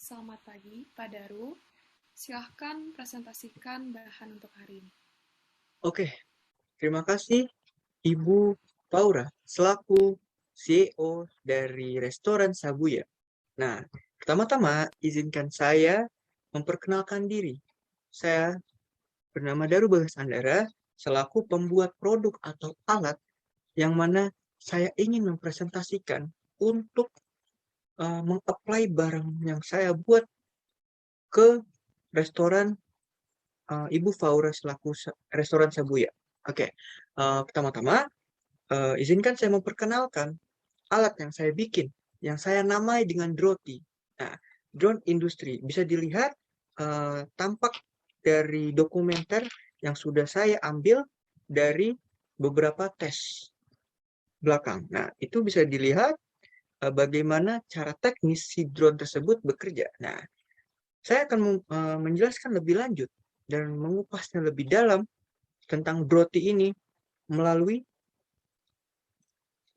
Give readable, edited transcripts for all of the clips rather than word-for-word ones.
Selamat pagi, Pak Daru. Silahkan presentasikan bahan untuk hari ini. Oke, terima kasih Ibu Paura selaku CEO dari Restoran Sabuya. Nah, pertama-tama izinkan saya memperkenalkan diri. Saya bernama Daru Bagas Andara selaku pembuat produk atau alat yang mana saya ingin mempresentasikan untuk meng-apply barang yang saya buat ke restoran Ibu Paura selaku Restoran Sabuya. Oke, pertama-tama izinkan saya memperkenalkan alat yang saya bikin, yang saya namai dengan Droti. Nah, drone industri bisa dilihat tampak dari dokumenter yang sudah saya ambil dari beberapa tes belakang. Nah, itu bisa dilihat bagaimana cara teknis si drone tersebut bekerja. Nah, saya akan menjelaskan lebih lanjut dan mengupasnya lebih dalam tentang Droti ini melalui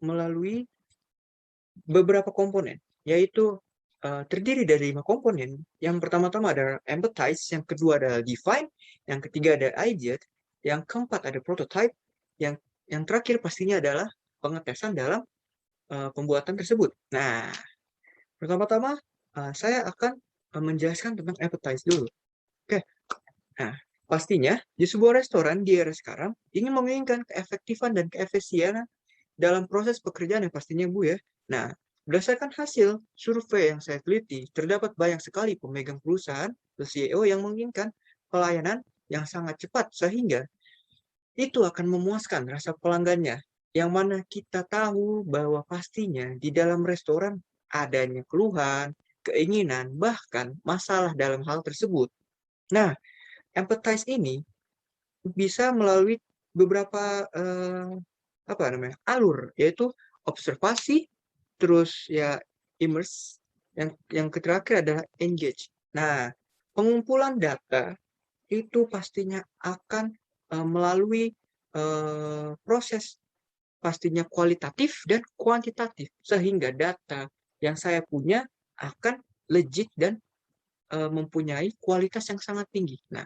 melalui beberapa komponen, yaitu terdiri dari 5 komponen. Yang pertama-tama ada empathize, yang kedua adalah define, yang ketiga ada ideate, yang keempat ada prototype, yang terakhir pastinya adalah pengetesan dalam pembuatan tersebut. Nah, pertama-tama saya akan menjelaskan tentang empathize dulu. Oke, nah pastinya di sebuah restoran di era sekarang ingin menginginkan keefektifan dan keefisienan dalam proses pekerjaan yang pastinya Bu ya. Nah, berdasarkan hasil survei yang saya teliti, terdapat banyak sekali pemegang perusahaan atau CEO yang menginginkan pelayanan yang sangat cepat sehingga itu akan memuaskan rasa pelanggannya. Yang mana kita tahu bahwa pastinya di dalam restoran adanya keluhan, keinginan, bahkan masalah dalam hal tersebut. Nah, empathize ini bisa melalui beberapa apa namanya alur, yaitu observasi, terus ya immerse, yang terakhir adalah engage. Nah, pengumpulan data itu pastinya akan melalui proses pastinya kualitatif dan kuantitatif sehingga data yang saya punya akan legit dan mempunyai kualitas yang sangat tinggi. Nah,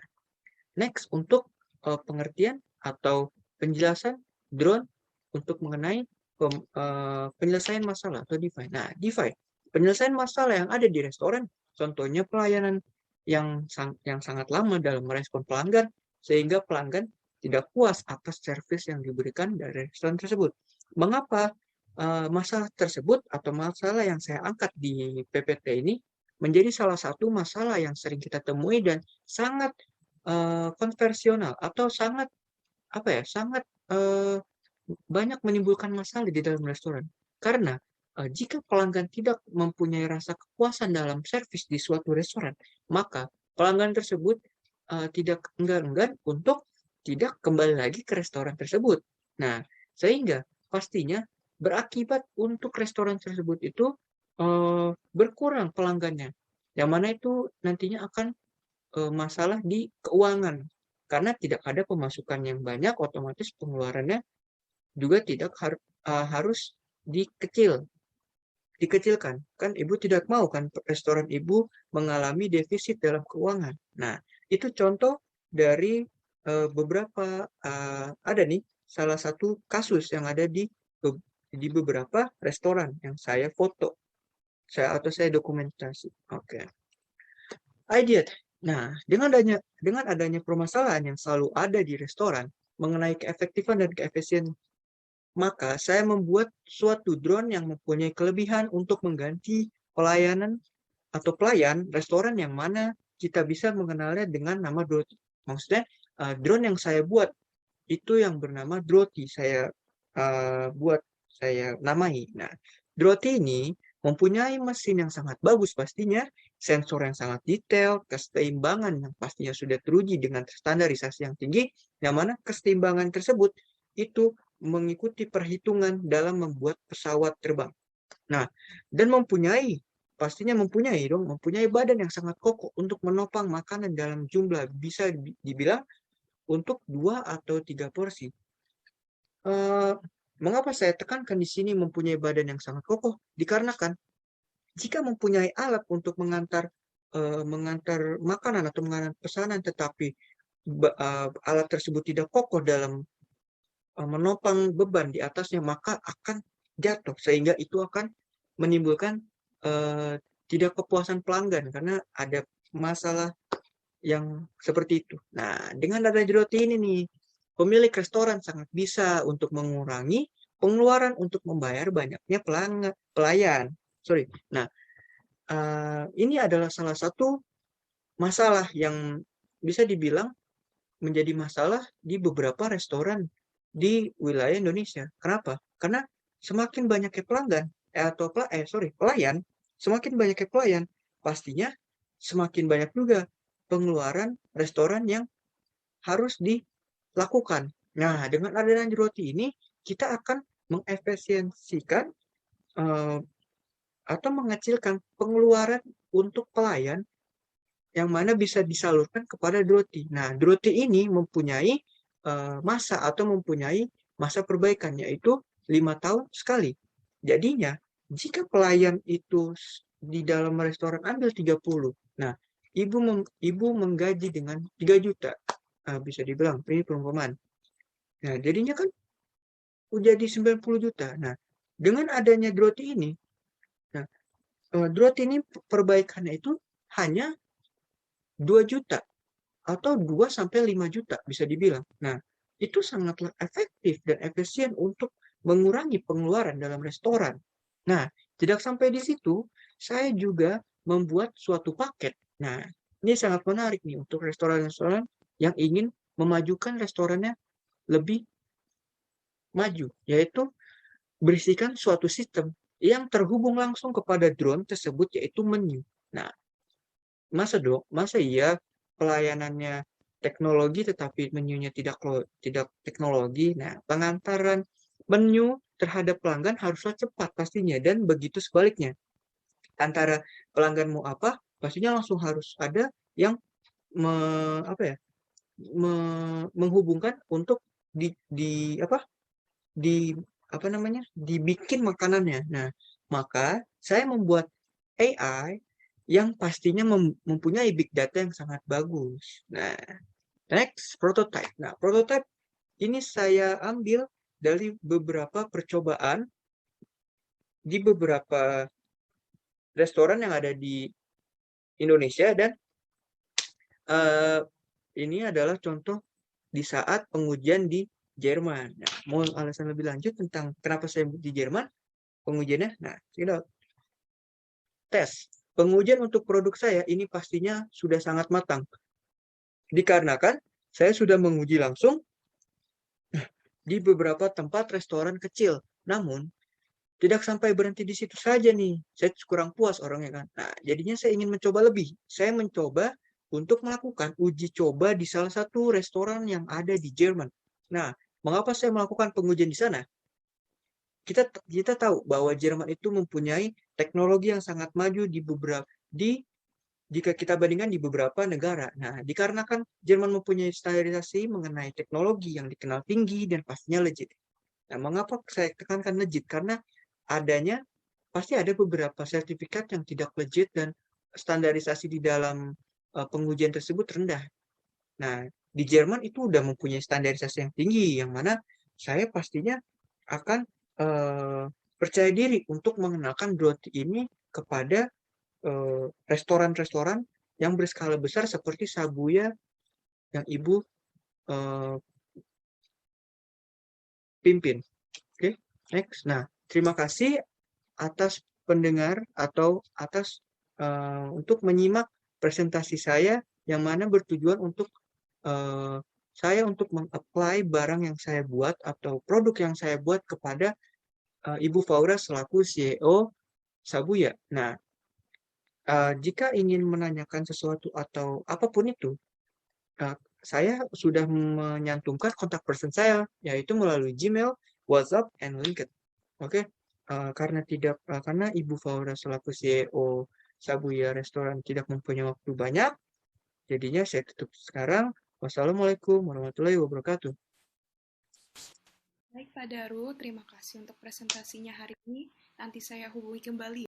next untuk pengertian atau penjelasan drone untuk mengenai penyelesaian masalah atau DeFi. Nah, DeFi, penyelesaian masalah yang ada di restoran, contohnya pelayanan yang sangat lama dalam merespon pelanggan, sehingga pelanggan tidak puas atas servis yang diberikan dari restoran tersebut. Mengapa masalah tersebut atau masalah yang saya angkat di PPT ini menjadi salah satu masalah yang sering kita temui dan sangat konversional atau sangat apa ya sangat banyak menimbulkan masalah di dalam restoran karena jika pelanggan tidak mempunyai rasa kepuasan dalam servis di suatu restoran maka pelanggan tersebut tidak enggan-enggan untuk tidak kembali lagi ke restoran tersebut. Nah, sehingga pastinya berakibat untuk restoran tersebut itu berkurang pelanggannya, yang mana itu nantinya akan masalah di keuangan. Karena tidak ada pemasukan yang banyak, otomatis pengeluarannya juga tidak harus dikecilkan. Kan ibu tidak mau kan restoran ibu mengalami defisit dalam keuangan. Nah, itu contoh dari beberapa ada nih salah satu kasus yang ada di beberapa restoran yang saya foto, saya dokumentasi. Oke. Idea. Nah, dengan adanya permasalahan yang selalu ada di restoran mengenai keefektifan dan keefisien, maka saya membuat suatu drone yang mempunyai kelebihan untuk mengganti pelayanan atau pelayan restoran yang mana kita bisa mengenalnya dengan nama Droti. Maksudnya drone yang saya buat itu yang bernama Droti. Saya namai. Nah, Droti ini mempunyai mesin yang sangat bagus pastinya, sensor yang sangat detail, keseimbangan yang pastinya sudah teruji dengan standarisasi yang tinggi, yang mana keseimbangan tersebut itu mengikuti perhitungan dalam membuat pesawat terbang. Nah, dan mempunyai badan yang sangat kokoh untuk menopang makanan dalam jumlah bisa dibilang untuk 2 atau 3 porsi. Mengapa saya tekankan di sini mempunyai badan yang sangat kokoh? Dikarenakan jika mempunyai alat untuk mengantar mengantar makanan atau mengantar pesanan, tetapi alat tersebut tidak kokoh dalam menopang beban di atasnya, maka akan jatuh, sehingga itu akan menimbulkan tidak kepuasan pelanggan karena ada masalah yang seperti itu. Nah, dengan adanya roti ini nih, pemilik restoran sangat bisa untuk mengurangi pengeluaran untuk membayar banyaknya pelayan. Sorry. Nah, ini adalah salah satu masalah yang bisa dibilang menjadi masalah di beberapa restoran di wilayah Indonesia. Kenapa? Karena semakin banyaknya pelanggan pelayan, semakin banyaknya pelayan, pastinya semakin banyak juga pengeluaran restoran yang harus dilakukan. Nah, dengan adanya roti ini, kita akan mengefisiensikan atau mengecilkan pengeluaran untuk pelayan yang mana bisa disalurkan kepada Droti. Nah, Droti ini mempunyai masa atau mempunyai masa perbaikan, yaitu 5 tahun sekali. Jadinya, jika pelayan itu di dalam restoran ambil 30, nah, ibu menggaji dengan 3 juta. Bisa dibilang, ini perumpamaan. Nah, jadinya kan jadi 90 juta. Nah, dengan adanya Droti ini, nah, Droti ini perbaikannya itu hanya 2 juta atau 2 sampai 5 juta bisa dibilang. Nah, itu sangatlah efektif dan efisien untuk mengurangi pengeluaran dalam restoran. Nah, tidak sampai di situ, saya juga membuat suatu paket. Nah, ini sangat menarik nih untuk restoran-restoran yang ingin memajukan restorannya lebih maju, yaitu berisikan suatu sistem yang terhubung langsung kepada drone tersebut, yaitu menu. Nah, masa iya pelayanannya teknologi tetapi menunya tidak teknologi. Nah, pengantaran menu terhadap pelanggan haruslah cepat pastinya, dan begitu sebaliknya. Antara pelanggan mau apa, pastinya langsung harus ada yang menghubungkan untuk di dibikin makanannya. Nah, maka saya membuat AI yang pastinya mempunyai big data yang sangat bagus. Nah, next, prototype. Nah, prototype ini saya ambil dari beberapa percobaan di beberapa restoran yang ada di Indonesia, dan ini adalah contoh di saat pengujian di Jerman. Nah, mau alasan lebih lanjut tentang kenapa saya di Jerman pengujiannya? Nah, tes. Pengujian untuk produk saya ini pastinya sudah sangat matang. Dikarenakan saya sudah menguji langsung di beberapa tempat restoran kecil. Namun, tidak sampai berhenti di situ saja nih. Saya kurang puas orangnya kan. Nah, jadinya saya ingin mencoba lebih. Saya mencoba untuk melakukan uji coba di salah satu restoran yang ada di Jerman. Nah, mengapa saya melakukan pengujian di sana? Kita tahu bahwa Jerman itu mempunyai teknologi yang sangat maju jika kita bandingkan di beberapa negara. Nah, dikarenakan Jerman mempunyai standarisasi mengenai teknologi yang dikenal tinggi dan pastinya legit. Nah, mengapa saya tekankan legit? Karena pasti ada beberapa sertifikat yang tidak legit dan standarisasi di dalam pengujian tersebut rendah. Nah, di Jerman itu udah mempunyai standarisasi yang tinggi, yang mana saya pastinya akan percaya diri untuk mengenalkan roti ini kepada restoran-restoran yang berskala besar seperti Sabuya yang Ibu pimpin. Oke, next. Nah, terima kasih atas pendengar atau atas untuk menyimak presentasi saya yang mana bertujuan untuk saya untuk meng-apply barang yang saya buat atau produk yang saya buat kepada Ibu Faura selaku CEO Sabuya. Nah, jika ingin menanyakan sesuatu atau apapun itu, saya sudah menyantumkan kontak person saya, yaitu melalui Gmail, WhatsApp, and LinkedIn. Oke, karena Ibu Faura selaku CEO Sabuya Restoran tidak mempunyai waktu banyak, jadinya saya tutup sekarang. Wassalamualaikum warahmatullahi wabarakatuh. Baik, Pak Daru, terima kasih untuk presentasinya hari ini. Nanti saya hubungi kembali.